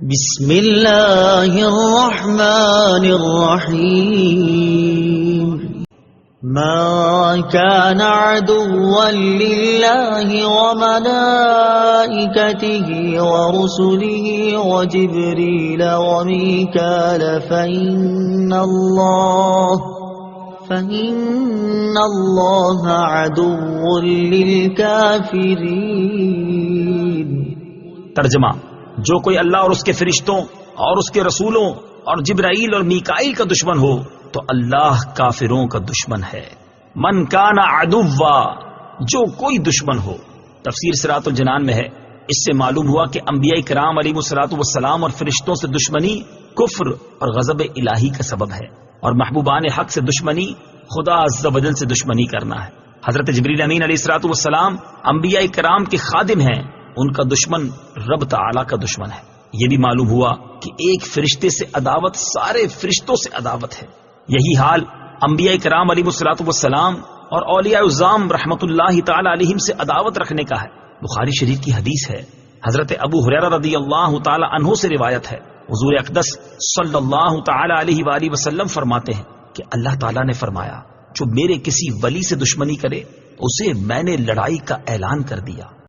بسم اللہ الرحمن الرحیم ما كان عدوا لله وملائكته ورسله وجبريل وميكال فإن الله عدو للكافرين۔ ترجمہ: جو کوئی اللہ اور اس کے فرشتوں اور اس کے رسولوں اور جبرائیل اور میکائیل کا دشمن ہو تو اللہ کافروں کا دشمن ہے۔ من کان عدوا، جو کوئی دشمن ہو۔ تفسیر صراط الجنان میں ہے، اس سے معلوم ہوا کہ انبیاء کرام علیہ الصلوۃ والسلام اور فرشتوں سے دشمنی کفر اور غضب الہی کا سبب ہے، اور محبوبان حق سے دشمنی خدا عز و جل سے دشمنی کرنا ہے۔ حضرت جبریل امین علیہ الصلوۃ والسلام انبیاء کرام کے خادم ہیں، ان کا دشمن رب تعالی کا دشمن ہے۔ یہ بھی معلوم ہوا کہ ایک فرشتے سے عداوت سارے فرشتوں سے عداوت ہے۔ یہی حال انبیاء کرام علیہ الصلوۃ والسلام اور اولیاء اعظام رحمۃ اللہ تعالی علیہم سے عداوت رکھنے کا ہے۔ بخاری شریف کی حدیث ہے، حضرت ابو ہریرہ رضی اللہ تعالی عنہ سے روایت ہے، حضور اقدس صلی اللہ تعالی علیہ وآلہ وسلم فرماتے ہیں کہ اللہ تعالی نے فرمایا، جو میرے کسی ولی سے دشمنی کرے اسے میں نے لڑائی کا اعلان کر دیا۔